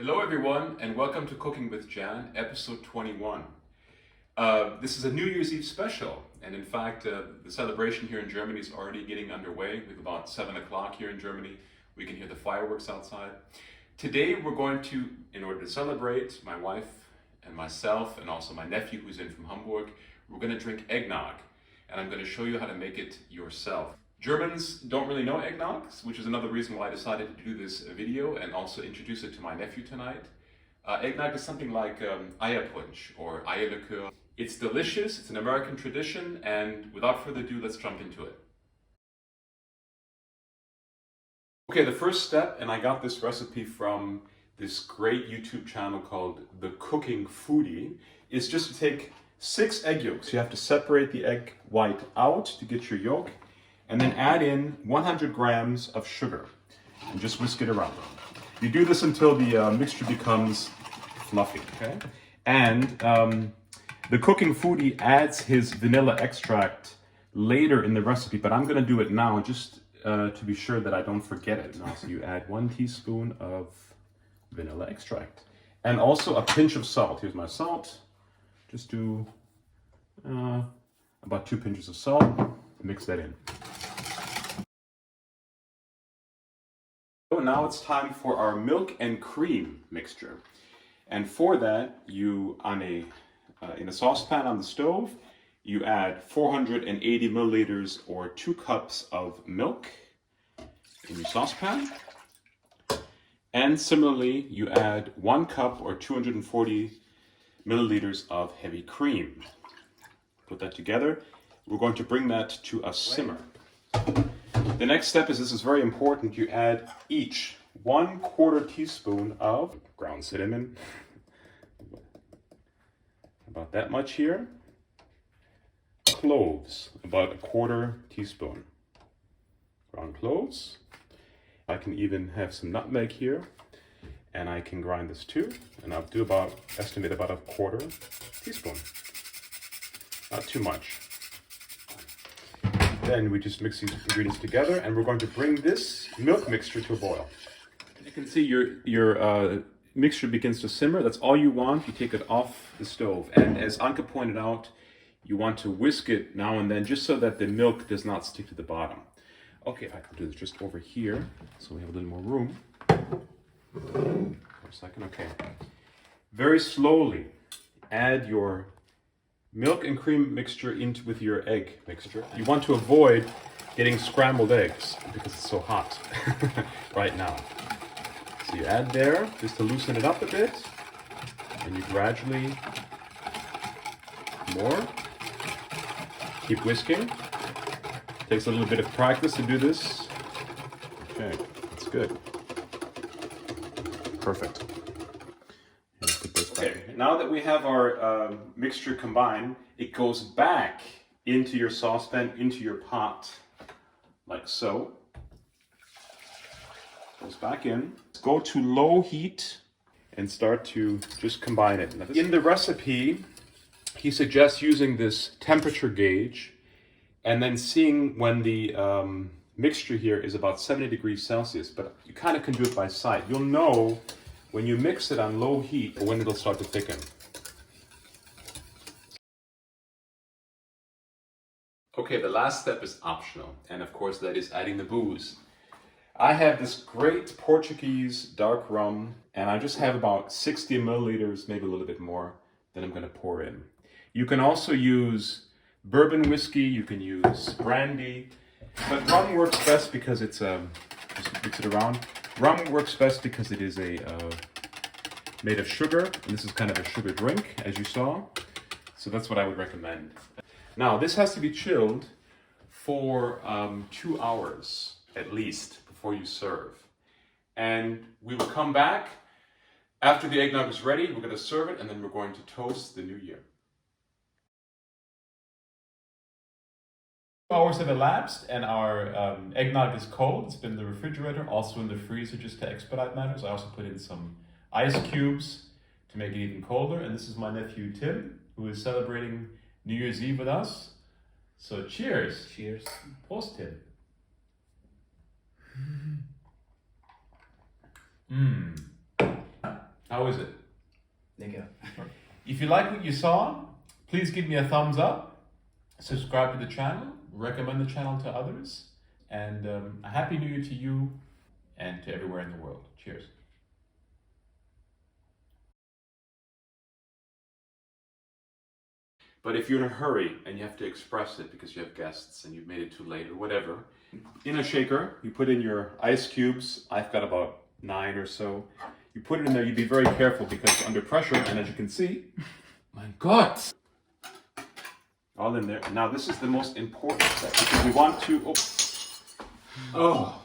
Hello everyone and welcome to Cooking with Jan, episode 21. This is a New Year's Eve special, and in fact the celebration here in Germany is already getting underway. We have about 7 o'clock here in Germany. We can hear the fireworks outside. Today we're going to, in order to celebrate, my wife and myself and also my nephew who's in from Hamburg, we're going to drink eggnog, and I'm going to show you how to make it yourself. Germans don't really know eggnog, which is another reason why I decided to do this video and also introduce it to my nephew tonight. Eggnog is something like Eierpunsch or Eierlikör. It's delicious, it's an American tradition, and without further ado, let's jump into it. Okay, the first step, and I got this recipe from this great YouTube channel called The Cooking Foodie, is just to take 6 egg yolks. You have to separate the egg white out to get your yolk, and then add in 100 grams of sugar and just whisk it around. You do this until the mixture becomes fluffy, okay? And the Cooking Foodie adds his vanilla extract later in the recipe, but I'm gonna do it now just to be sure that I don't forget it. Now, so you add 1 teaspoon of vanilla extract and also a pinch of salt. Here's my salt. Just do about 2 pinches of salt. Mix that in. So now it's time for our milk and cream mixture. And for that, you, in a saucepan on the stove, you add 480 milliliters or 2 cups of milk in your saucepan. And similarly, you add 1 cup or 240 milliliters of heavy cream. Put that together. We're going to bring that to a simmer. The next step is, this is very important, you add each 1/4 teaspoon of ground cinnamon, about that much here, cloves, about 1/4 teaspoon, ground cloves. I can even have some nutmeg here, and I can grind this too, and I'll do estimate about 1/4 teaspoon, not too much. Then we just mix these ingredients together, and we're going to bring this milk mixture to a boil. You can see your mixture begins to simmer. That's all you want. You take it off the stove, and as Anke pointed out, you want to whisk it now and then just so that the milk does not stick to the bottom. Okay, I can do this just over here so we have a little more room. For a second, okay. Very slowly add your milk and cream mixture with your egg mixture. You want to avoid getting scrambled eggs because it's so hot right now. So you add there just to loosen it up a bit, and you gradually more. Keep whisking. Takes a little bit of practice to do this. Okay, that's good. Perfect. Okay, now that we have our mixture combined, it goes back into your saucepan, into your pot, like so. Goes back in. Go to low heat and start to just combine it. In the recipe, he suggests using this temperature gauge and then seeing when the mixture here is about 70 degrees Celsius, but you kind of can do it by sight. You'll know when you mix it on low heat or when it'll start to thicken. Okay, the last step is optional, and of course that is adding the booze. I have this great Portuguese dark rum, and I just have about 60 milliliters, maybe a little bit more, that I'm going to pour in. You can also use bourbon whiskey, you can use brandy, but rum works best because it's just mix it around. Rum works best because it is made of sugar, and this is kind of a sugar drink, as you saw. So that's what I would recommend. Now, this has to be chilled for 2 hours at least before you serve. And we will come back after the eggnog is ready. We're going to serve it, and then we're going to toast the new year. 2 hours have elapsed, and our eggnog is cold. It's been in the refrigerator, also in the freezer, just to expedite matters. I also put in some ice cubes to make it even colder. And this is my nephew Tim, who is celebrating New Year's Eve with us. So cheers. Cheers. Prost, Tim. How is it? Lecker. If you like what you saw, please give me a thumbs up, subscribe to the channel, recommend the channel to others, and a Happy New Year to you and to everywhere in the world. Cheers. But if you're in a hurry and you have to express it because you have guests and you've made it too late or whatever, in a shaker, you put in your ice cubes. I've got about 9 or so. You put it in there, you be very careful because under pressure, and as you can see, my God! All in there. Now this is the most important step because we want to, oh.